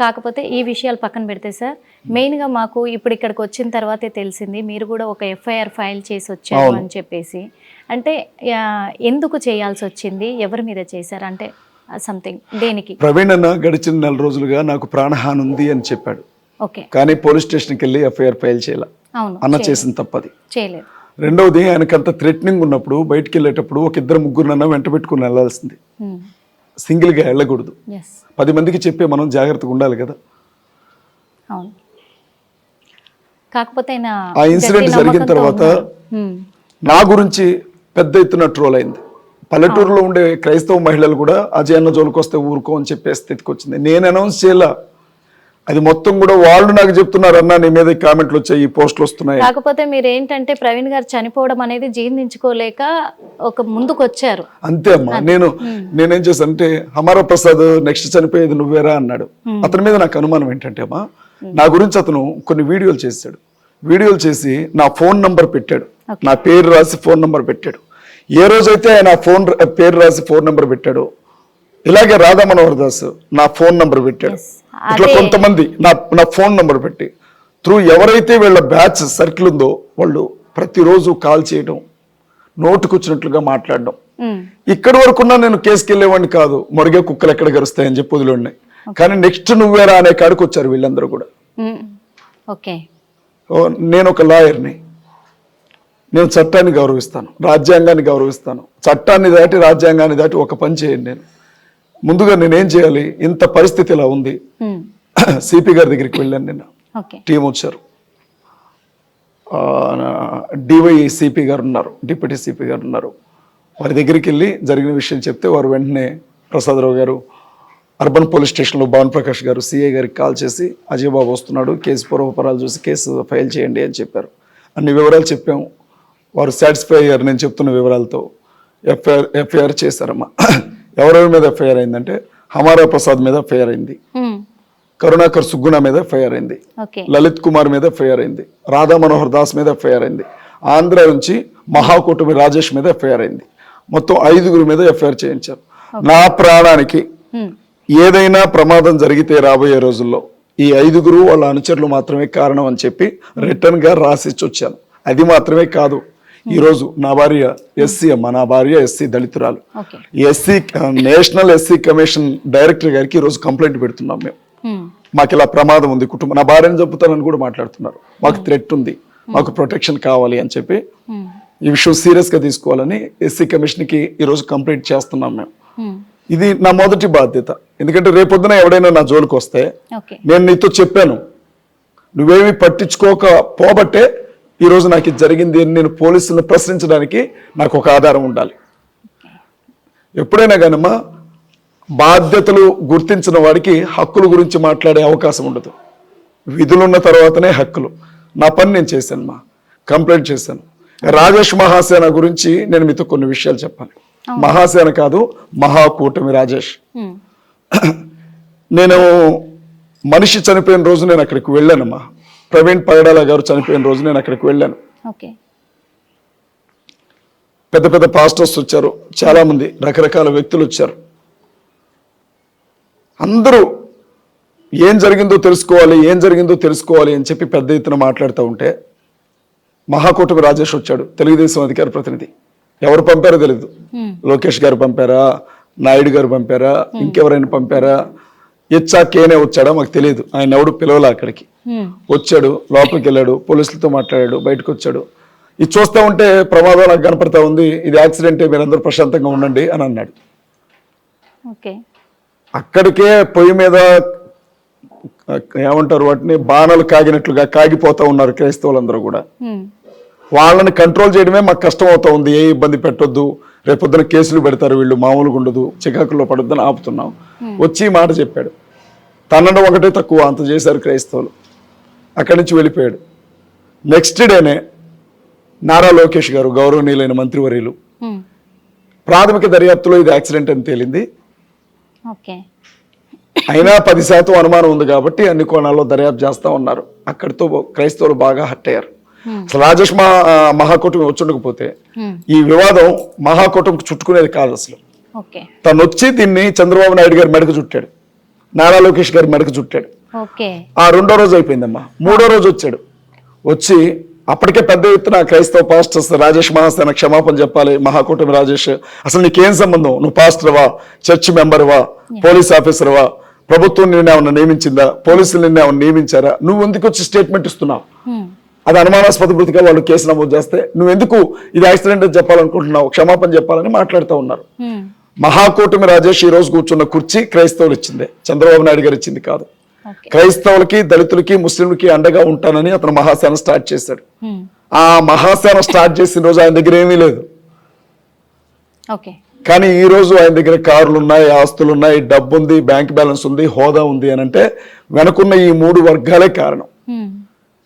కాకపోతే ఈ విషయాలు పక్కన పెడితే సార్, మెయిన్గా మాకు ఇప్పుడు ఇక్కడికి వచ్చిన తర్వాతే తెలిసింది మీరు కూడా ఒక ఎఫ్ఐఆర్ ఫైల్ చేసి వచ్చారు అని చెప్పేసి. అంటే ఎందుకు చేయాల్సి వచ్చింది, ఎవరి మీద చేశారు, అంటే సంథింగ్ దేనికి? ప్రవీణ్ అన్న గడిచిన 4 రోజులుగా నాకు ప్రాణహాని ఉంది అని చెప్పాడు. ఓకే. కానీ పోలీస్ స్టేషన్కి వెళ్ళి ఎఫ్ఐఆర్ ఫైల్ చేయాల. అవును, అన్న చేసిన తప్పది. చేయలేదు. రెండవది, ఆయనకంత థ్రెటనింగ్ ఉన్నప్పుడు బయటికి వెళ్ళేటప్పుడు ఒక 2-3 వెంట పెట్టుకుని వెళ్ళాల్సింది. సింగిల్గా వెళ్ళకూడదు. 10 మందికి చెప్పే మనం జాగ్రత్తగా ఉండాలి కదా. అవును. కాకపోతే ఆ ఇన్సిడెంట్ జరిగిన తర్వాత నా గురించి పెద్ద ఎత్తున ట్రోల్ అయింది. పల్లెటూరులో ఉండే క్రైస్తవ మహిళలు కూడా అజయ్ అన్న జోలికి వస్తే ఊరుకో అని చెప్పే స్థితికి వచ్చింది. నేను అనౌన్స్ చేయాల, అది మొత్తం కూడా వాళ్ళు నాకు చెప్తున్నారు, అన్న నీ మీద కామెంట్లు వచ్చాయి, ఈ పోస్టులు వస్తున్నాయి. కాకపోతే మీరు ఏంటంటే ప్రవీణ్ గారు చనిపోవడం అనేది జీర్ణించుకోలేక ఒక ముందుకు వచ్చారు. అంతే అమ్మా. నేనేం చేశాను అంటే, హమారా ప్రసాద్ నెక్స్ట్ చనిపోయేది నువ్వేరా అన్నాడు. అతని మీద నాకు అనుమానం ఏంటంటే అమ్మా, నా గురించి అతను కొన్ని వీడియోలు చేశాడు. వీడియోలు చేసి నా ఫోన్ నంబర్ పెట్టాడు, నా పేరు రాసి ఫోన్ నంబర్ పెట్టాడు. ఏ రోజైతే ఆయన పేరు రాసి ఫోన్ నంబర్ పెట్టాడు, ఇలాగే రాధా మనోహర్ దాస్ నా ఫోన్ నంబర్ పెట్టాడు. ఇట్లా కొంతమంది నా ఫోన్ నంబర్ పెట్టి త్రూ ఎవరైతే వీళ్ళ బ్యాచ్ సర్కిల్ ఉందో వాళ్ళు ప్రతిరోజు కాల్ చేయడం, నోటుకొచ్చినట్లుగా మాట్లాడడం. ఇక్కడి వరకున్నా నేను కేసుకి వెళ్ళేవాడిని కాదు, మొరిగే కుక్కలు ఎక్కడ గరుస్తాయని చెప్పి వదిలేండి. కానీ నెక్స్ట్ నువ్వేరా అనే కాడికి వచ్చారు వీళ్ళందరూ కూడా. నేను ఒక లాయర్ని, నేను చట్టాన్ని గౌరవిస్తాను, రాజ్యాంగాన్ని గౌరవిస్తాను. చట్టాన్ని దాటి రాజ్యాంగాన్ని దాటి ఒక పని చేయండి. నేను ముందుగా నేనేం చేయాలి, ఇంత పరిస్థితి ఇలా ఉంది. సిపి గారి దగ్గరికి వెళ్ళాను నిన్న, టీం వచ్చారు. డివై సిపి గారు ఉన్నారు, డిప్యూటీ సిపి గారు ఉన్నారు. వారి దగ్గరికి వెళ్ళి జరిగిన విషయం చెప్తే వారు వెంటనే ప్రసాదరావు గారు అర్బన్ పోలీస్ స్టేషన్లో భావన్ ప్రకాష్ గారు సిఐ గారికి కాల్ చేసి అజయ్ బాబు వస్తున్నాడు, కేసు పూర్వపరాలు చూసి కేసు ఫైల్ చేయండి అని చెప్పారు. అన్ని వివరాలు చెప్పాము. వారు సాటిస్ఫై అయ్యారు నేను చెప్తున్న వివరాలతో. ఎఫ్ఐఆర్ చేశారమ్మా. ఎవరెవరి మీద ఎఫ్ఐఆర్ అయిందంటే, హమారా ప్రసాద్ మీద ఎఫ్ఐఆర్ అయింది, కరుణాకర్ సుగ్గుణ మీద ఎఫ్ఐఆర్ అయింది, లలిత్ కుమార్ మీద ఎఫ్ఐఆర్ అయింది, రాధా మనోహర్ దాస్ మీద ఎఫ్ఐఆర్ అయింది, ఆంధ్ర నుంచి మహాకూటమి రాజేష్ మీద ఎఫ్ఐఆర్ అయింది. మొత్తం 5 మీద ఎఫ్ఐఆర్ చేయించారు. నా ప్రాణానికి ఏదైనా ప్రమాదం జరిగితే రాబోయే రోజుల్లో ఈ 5 వాళ్ళ అనుచరులు మాత్రమే కారణం అని చెప్పి రిటర్న్ గా రాసిచ్చి వచ్చాను. అది మాత్రమే కాదు, ఈరోజు నా భార్య ఎస్సీ అమ్మ, నా భార్య ఎస్సీ దళితురాలు. SC national SC commission director గారికి ఈరోజు కంప్లైంట్ పెడుతున్నాం మేము. మాకు ఇలా ప్రమాదం ఉంది, కుటుంబం నా భార్యను చంపుతానని కూడా మాట్లాడుతున్నారు. మాకు థ్రెట్ ఉంది, మాకు ప్రొటెక్షన్ కావాలి అని చెప్పి ఈ విషయం సీరియస్ గా తీసుకోవాలని ఎస్సీ కమిషన్ కి ఈరోజు కంప్లైంట్ చేస్తున్నాం మేము. ఇది నా మొదటి బాధ్యత. ఎందుకంటే రేపొద్దున ఎవడైనా నా జోలికి వస్తే నేను నీతో చెప్పాను, నువ్వేమి పట్టించుకోక పోబట్టే ఈరోజు నాకు ఇది జరిగింది అని నేను పోలీసులను ప్రశ్నించడానికి నాకు ఒక ఆధారం ఉండాలి. ఎప్పుడైనా కానమ్మా బాధ్యతలు గుర్తించిన వాడికి హక్కుల గురించి మాట్లాడే అవకాశం ఉండదు. విధులున్న తర్వాతనే హక్కులు. నా పని నేను చేశాను, కంప్లైంట్ చేశాను. రాజేష్ మహాసేన గురించి నేను మీతో కొన్ని విషయాలు చెప్పాలి. మహాసేన కాదు, మహాకూటమి రాజేష్. నేను మనిషి చనిపోయిన రోజు నేను అక్కడికి వెళ్ళానమ్మా. ప్రవీణ్ పగడాల గారు చనిపోయిన రోజు నేను అక్కడికి వెళ్ళాను. పెద్ద పెద్ద పాస్టర్స్ వచ్చారు, చాలా మంది రకరకాల వ్యక్తులు వచ్చారు. అందరూ ఏం జరిగిందో తెలుసుకోవాలి అని చెప్పి పెద్ద ఎత్తున మాట్లాడుతూ ఉంటే మహాకూటమి రాజేష్ వచ్చాడు, తెలుగుదేశం అధికార ప్రతినిధి. ఎవరు పంపారో తెలియదు, లోకేష్ గారు పంపారా, నాయుడు గారు పంపారా, ఇంకెవరైనా పంపారా, కేనే వచ్చాడా మాకు తెలియదు. ఆయన ఎవడు పిలవలా. అక్కడికి వచ్చాడు, లోపలికి వెళ్ళాడు, పోలీసులతో మాట్లాడాడు, బయటకు వచ్చాడు. ఇది చూస్తూ ఉంటే ప్రమాదం నాకు కనపడతా ఉంది, ఇది యాక్సిడెంటే, మీరందరూ ప్రశాంతంగా ఉండండి అని అన్నాడు. అక్కడికే పొయ్యి మీద ఏమంటారు వాటిని, బాణాలు కాగినట్లుగా కాగిపోతా ఉన్నారు క్రైస్తవులందరూ కూడా. వాళ్ళని కంట్రోల్ చేయడమే మాకు కష్టం అవుతా ఉంది. ఏ ఇబ్బంది పెట్టొద్దు, రేపొద్దున కేసులు పెడతారు వీళ్ళు, మామూలుగా ఉండదు, చికాకుల్లో పడొద్దని ఆపుతున్నాం. వచ్చి మాట చెప్పాడు. తనడం ఒకటే తక్కువ, అంత చేశారు క్రైస్తవులు. అక్కడి నుంచి వెళ్ళిపోయాడు. నెక్స్ట్ డేనే నారా లోకేష్ గారు, గౌరవనీయులైన మంత్రివర్యులు, ప్రాథమిక దర్యాప్తులో ఇది యాక్సిడెంట్ అని తేలింది. అయినా 10% అనుమానం ఉంది కాబట్టి అన్ని కోణాల్లో దర్యాప్తు చేస్తా ఉన్నారు. అక్కడితో క్రైస్తవులు బాగా హట్ అయ్యారు. అసలు రాజేష్ మహాకూటమి వచ్చుండకపోతే ఈ వివాదం మహాకూటమికి చుట్టుకునేది కాదు. అసలు తను వచ్చి దీన్ని చంద్రబాబు నాయుడు గారి మెడకు చుట్టాడు. నారా లోకేష్ గారి మెడకు చుట్టాడు. ఓకే. ఆ 2వ రోజు అయిపోయిందమ్మా. 3వ రోజు వచ్చాడు. వచ్చి అప్పటికే పెద్ద ఎత్తున క్రైస్తవ పాస్టర్స్ రాజేష్ మహాసేన క్షమాపణ చెప్పాలి, మహాకూటమి రాజేష్ అసలు నీకేం సంబంధం, నువ్వు పాస్టర్వా, చర్చ్ మెంబర్వా, పోలీస్ ఆఫీసర్వా, ప్రభుత్వం నిన్నేమన్నా నియమించిందా, పోలీసులు నిన్నేమన్నా నియమించారా, నువ్వు ఎందుకు వచ్చి స్టేట్మెంట్ ఇస్తున్నావు, అది అనుమానాస్పద మృతిగా వాళ్ళు కేసు నమోదు చేస్తే నువ్వు ఎందుకు ఇది యాక్సిడెంట్ అని చెప్పాలనుకుంటున్నావు, క్షమాపణ చెప్పాలని మాట్లాడుతూ ఉన్నారు. మహాకూటమి రాజేష్ ఈ రోజు కూర్చున్న కుర్చీ క్రైస్తవులు ఇచ్చిందే, చంద్రబాబు నాయుడు గారు ఇచ్చింది కాదు. క్రైస్తవులకి, దళితులకి, ముస్లింలకి అండగా ఉంటానని అతను మహాసేన స్టార్ట్ చేశాడు. ఆ మహాసేన స్టార్ట్ చేసిన రోజు ఆయన దగ్గర ఏమీ లేదు. కానీ ఈ రోజు ఆయన దగ్గర కార్లు ఉన్నాయి, ఆస్తులు ఉన్నాయి, డబ్బు ఉంది, బ్యాంక్ బ్యాలెన్స్ ఉంది, హోదా ఉంది అని అంటే వెనకున్న ఈ 3 వర్గాలే కారణం.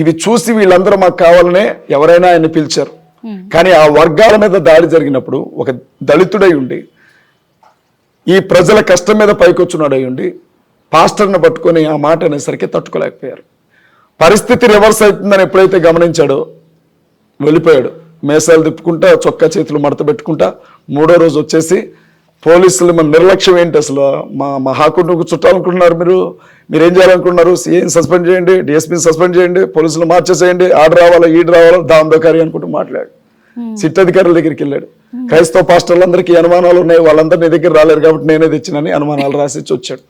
ఇవి చూసి వీళ్ళందరూ మాకు కావాలనే ఎవరైనా ఆయన్ని పిలిచారు. కానీ ఆ వర్గాల మీద దాడి జరిగినప్పుడు ఒక దళితుడై ఉండి, ఈ ప్రజల కష్టం మీద పైకొచ్చున్నాడై ఉండి, పాస్టర్ని పట్టుకొని ఆ మాట అనేసరికి తట్టుకోలేకపోయారు. పరిస్థితి రివర్స్ అవుతుందని ఎప్పుడైతే గమనించాడో వెళ్ళిపోయాడు. మేసాలు తిప్పుకుంటా, చొక్కా చేతులు మడత పెట్టుకుంటా 3వ రోజు వచ్చేసి పోలీసులు మన నిర్లక్ష్యం ఏంటి, అసలు మా మహాకూటమికి చుట్టాలనుకుంటున్నారు, మీరేం చేయాలనుకుంటున్నారు, సీఎం సస్పెండ్ చేయండి, డిఎస్పీని సస్పెండ్ చేయండి, పోలీసులు మార్చేసేయండి, ఆర్డర్ రావాలా, ఈడు రావాలా, దాందోకారి అనుకుంటూ మాట్లాడు. సిట్ అధికారుల దగ్గరికి వెళ్ళాడు. క్రైస్తవ పాస్టర్లందరికీ అనుమానాలు ఉన్నాయి, వాళ్ళందరూ నీ దగ్గర రాలేరు కాబట్టి నేనే తెచ్చినని అనుమానాలు రాసి వచ్చాడు.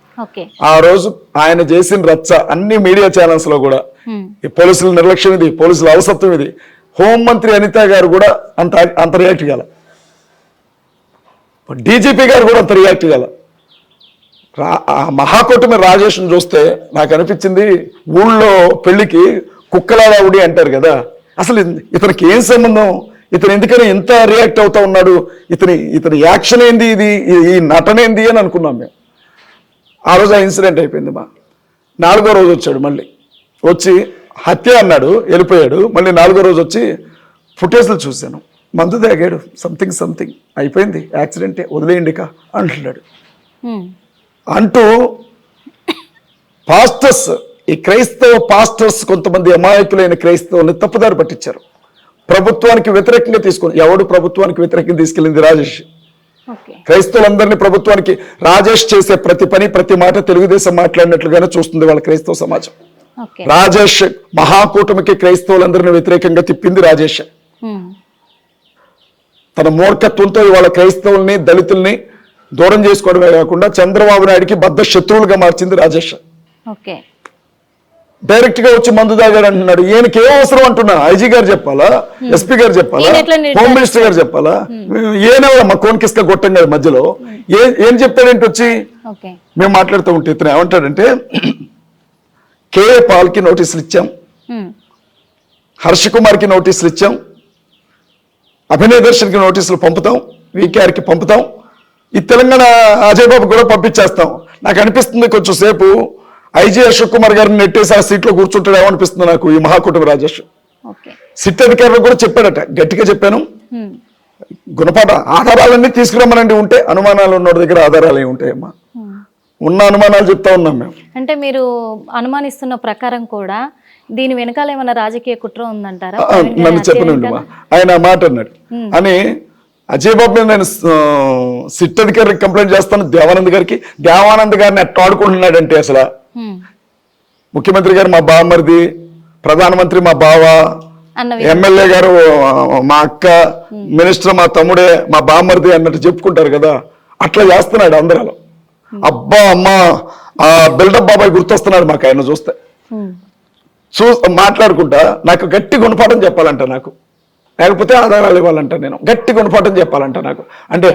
ఆ రోజు ఆయన చేసిన రచ్చ అన్ని మీడియా ఛానల్స్ లో కూడా పోలీసుల నిర్లక్ష్యం ఇది, పోలీసుల అవసత్వం ఇది. హోంమంత్రి అనిత గారు కూడా అంత రియాక్ట్ కాల, డీజీపీ గారు కూడా అంత రియాక్ట్ కాల. మహాకూటమి రాజేష్ను చూస్తే నాకు అనిపించింది, ఊళ్ళో పెళ్లికి కుక్కలాగా ఉడి అంటారు కదా, అసలు ఇతనికి ఏం సంబంధం, ఇతను ఎందుకని ఇంత రియాక్ట్ అవుతా ఉన్నాడు, ఇతని యాక్షన్ ఏంది, ఈ నటన ఏంది అని అనుకున్నాం మేము. ఆ రోజు ఆ ఇన్సిడెంట్ అయిపోయింది. 4వ రోజు వచ్చాడు, మళ్ళీ వచ్చి హత్య అన్నాడు, వెళ్ళిపోయాడు. మళ్ళీ 4వ రోజు వచ్చి ఫుటేజ్లు చూశాను, మందు తాగాడు, సంథింగ్ అయిపోయింది, యాక్సిడెంటే, వదిలేయండిక అంటున్నాడు. అంటూ పాస్టర్స్, ఈ క్రైస్తవ పాస్టర్స్ కొంతమంది అమాయకులైన క్రైస్తవుల్ని తప్పుదారి పట్టించారు. ప్రభుత్వానికి వ్యతిరేకంగా తీసుకొని, ఎవడు ప్రభుత్వానికి వ్యతిరేకంగా తీసుకెళ్ళింది? రాజేష్. క్రైస్తవులందరినీ ప్రభుత్వానికి, రాజేష్ చేసే ప్రతి పని, ప్రతి మాట తెలుగుదేశం మాట్లాడినట్లుగానే చూస్తుంది వాళ్ళ క్రైస్తవ సమాజం. రాజేష్ మహాకూటమికి క్రైస్తవులందరినీ వ్యతిరేకంగా తిప్పింది రాజేష్. తన మూర్ఖత్వంతో ఇవాళ క్రైస్తవుల్ని, దళితుల్ని దూరం చేసుకోవడమే కాకుండా చంద్రబాబు నాయుడికి బద్ద శత్రువులుగా మార్చింది రాజేష్. డైరెక్ట్ గా వచ్చి మందు తాగాడు అంటున్నాడు. ఈయనకి ఏ అవసరం అంటున్నా? ఐజీ గారు చెప్పాలా, ఎస్పీ గారు చెప్పాలా, హోమ్ మినిస్టర్ గారు చెప్పాలా? ఏనవా మా కోన్కిస్క గొట్టం గారి మధ్యలో ఏం చెప్తాడేంటి వచ్చి? మేము మాట్లాడుతూ ఉంటే ఇతను ఏమంటాడంటే, కేఏ పాల్కి నోటీసులు ఇచ్చాం, హర్ష కుమార్కి నోటీసులు ఇచ్చాం, అభినయ్ దర్శన్కి నోటీసులు పంపుతాం, వీకేఆర్కి పంపుతాం, ఈ తెలంగాణ అజయ్ బాబు కూడా పంపించేస్తాం. నాకు అనిపిస్తుంది కొంచెం సేపు ఐజీ అశోక్ కుమార్ గారిని నెట్టేసి ఆ సీట్లో కూర్చుంటాడేమో అనిపిస్తుంది నాకు ఈ మహాకూటమి రాజేష్. సిట్ అధికారులు కూడా చెప్పాడట, గట్టిగా చెప్పాను, గుణపాఠ ఆధారాలన్నీ తీసుకురమ్మనండి, ఉంటే అనుమానాలు ఉన్నోడి దగ్గర ఆధారాలు ఏమి ఉంటాయమ్మా, ఉన్న అనుమానాలు చెప్తా ఉన్నాం మేము. అంటే మీరు అనుమానిస్తున్న ప్రకారం కూడా దీని వెనకాల ఏమైనా రాజకీయ కుట్ర ఉందంటారా? నన్ను చెప్పనండి, ఆయన మాట అన్నాడు అని అజయ్ బాబు మీద నేను సిట్ అధికారికి కంప్లైంట్ చేస్తాను, దేవానంద్ గారికి. దేవానంద్ గారిని ఎట్లా ఆడుకుంటున్నాడంటే, అసలు ముఖ్యమంత్రి గారు మా బావమరిది, ప్రధానమంత్రి మా బావ, ఎమ్మెల్యే గారు మా అక్క, మినిస్టర్ మా తమ్ముడే, మా బావమరిది అన్నట్టు చెప్పుకుంటారు కదా, అట్లా చేస్తున్నాడు అందరూ. అబ్బా అమ్మా ఆ బిల్డప్ బాబాయ్ గుర్తొస్తున్నాడు మాకు ఆయన చూస్తే. మాట్లాడుకుంటా నాకు గట్టి గుణపాఠం చెప్పాలంట, నాకు లేకపోతే ఆధారాలు ఇవ్వాలంట, నేను గట్టి గుణపాఠం చెప్పాలంట నాకు. అంటే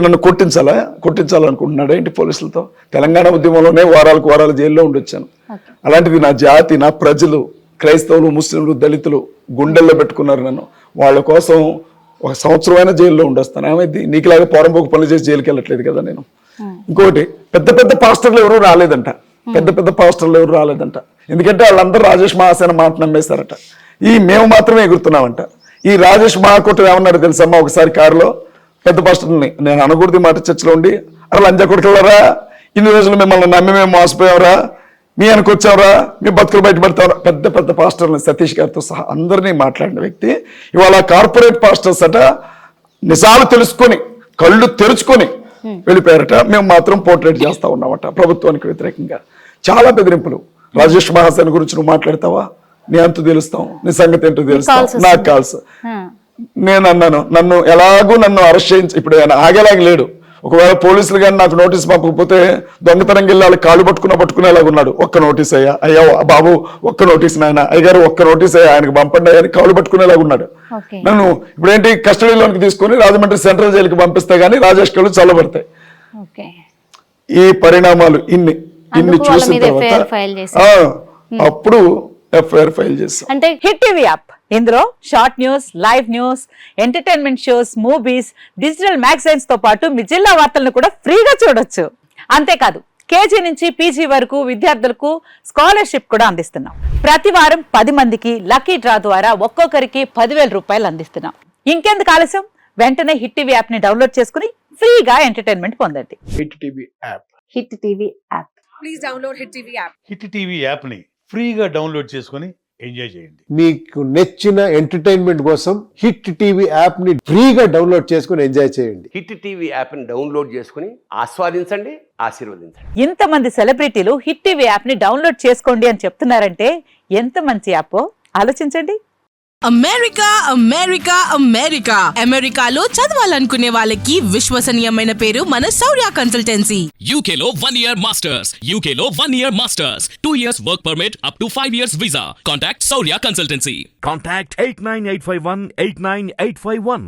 నన్ను కొట్టించాలనుకుంటున్నాడు ఏంటి పోలీసులతో? తెలంగాణ ఉద్యమంలోనే వారాలకు వారాలు జైల్లో ఉండొచ్చాను. అలాంటిది నా జాతి, నా ప్రజలు, క్రైస్తవులు, ముస్లింలు, దళితులు గుండెల్లో పెట్టుకున్నారు నన్ను. వాళ్ళ కోసం 1 సంవత్సరమైనా జైల్లో ఉండొస్తాను. ఏమైంది? నీకులాగా పోరంపోకు పనులు చేసి జైలుకి వెళ్ళట్లేదు కదా నేను. ఇంకోటి, పెద్ద పాస్టర్లు ఎవరు రాలేదంట, పెద్ద పాస్టర్లు ఎవరు రాలేదంట. ఎందుకంటే వాళ్ళందరూ రాజేష్ మహాసేన మాట నమ్మేశారట. మేము మాత్రమే ఎగురుతున్నామంట. ఈ రాజేష్ మహాకూటమి ఏమన్నాడు తెలుసమ్మా? ఒకసారి కారులో పెద్ద పాస్టర్ని, నేను అనకూడదు మాట, చర్చలో ఉండి, అలా లంజా కొడుకులరా, ఇన్ని రోజులు మిమ్మల్ని నమ్మి మేము మోసపోయావరా, మీ అనుకొచ్చావరా, మీ బతుకులు బయట పెడతావరా, పెద్ద పాస్టర్ని సతీష్ గారితో సహా అందరినీ మాట్లాడిన వ్యక్తి ఇవాళ కార్పొరేట్ పాస్టర్స్ అట నిజాలు తెలుసుకొని, కళ్ళు తెరుచుకొని వెళ్ళిపోయారట. మేము మాత్రం పోర్ట్రేట్ చేస్తా ఉన్నామట ప్రభుత్వానికి వ్యతిరేకంగా. చాలా బెదిరింపులు. రాజేష్ మహాసేన్ గురించి నువ్వు మాట్లాడతావా, నీ అంతు తెలుస్తాం, నీ సంగతి ఏంటో తెలుస్తాం, నాకు కాల్స్. నేను అన్నాను, నన్ను ఎలాగూ నన్ను అరెస్ట్ చేయించి ఇప్పుడు ఆయన ఆగేలాగా లేడు. ఒకవేళ పోలీసులు కానీ నాకు నోటీస్ పంపకపోతే దొంగతనం వెళ్ళి వాళ్ళు కాళ్ళు పట్టుకునేలాగా ఉన్నాడు. ఒక్క నోటీస్ అయ్యా, అయ్యా బాబు ఒక్క నోటీస్ నాయన, అయ్యగారు ఒక్క నోటీస్ అయ్యా, ఆయనకు పంపండి అని కాళ్ళు పట్టుకునేలాగా ఉన్నాడు. నన్ను ఇప్పుడేంటి కస్టడీలోకి తీసుకొని రాజమండ్రి సెంట్రల్ జైలుకి పంపిస్తే గానీ రాజేష్ కళ్ళు చల్లబడతాయి. ఈ పరిణామాలు ఇన్ని చూసిన తర్వాత అప్పుడు ఎఫ్ఐఆర్ ఫైల్ చేస్తాం. అంటే హిట్ టీవీ యాప్, ఇందులో short news, live news, entertainment shows, movies, digital magazines తో పాటు మీ జిల్లా వార్తలను కూడా ఫ్రీగా చూడొచ్చు. అంతేకాదు కేజీ నుంచి పీజీ వరకు విద్యార్థులకు స్కాలర్షిప్ కూడా అందిస్తున్నాం. ప్రతి వారం 10 మందికి లక్కీ డ్రా ద్వారా ఒక్కొక్కరికి 10,000 రూపాయలు అందిస్తున్నాం. ఇంకెందుకు ఆలస్యం, వెంటనే హిట్ టీవీ యాప్ ని డౌన్లోడ్ చేసుకుని ఫ్రీగా ఎంటర్టైన్మెంట్ పొందండి. Hit TV app. Hit TV app. Please download hit TV app. Hit TV app ని ఫ్రీగా డౌన్లోడ్ చేసుకొని ఎంజాయ్ చేయండి. మీకు నచ్చిన ఎంటర్టైన్మెంట్ కోసం హిట్ టీవీ యాప్ ని ఫ్రీగా డౌన్లోడ్ చేసుకుని ఎంజాయ్ చేయండి. హిట్ టీవీ యాప్ ని డౌన్లోడ్ చేసుకుని ఆస్వాదించండి, ఆశీర్వదించండి. ఇంతమంది సెలబ్రిటీలు హిట్ టీవీ యాప్ ని డౌన్లోడ్ చేసుకోండి అని చెప్తున్నారంటే ఎంత మంచి యాప్ ఆలోచించండి. అమెరికా అమెరికా అమెరికా అమెరికాలో చదవాలనుకునే వాళ్ళకి విశ్వసనీయమైన పేరు మన శౌర్య కన్సల్టెన్సీ. UK లో 1 year masters, UK లో 1 year masters, 2 years work permit up to 5 years visa. Contact Saurya Consultancy. Contact 89851 89851.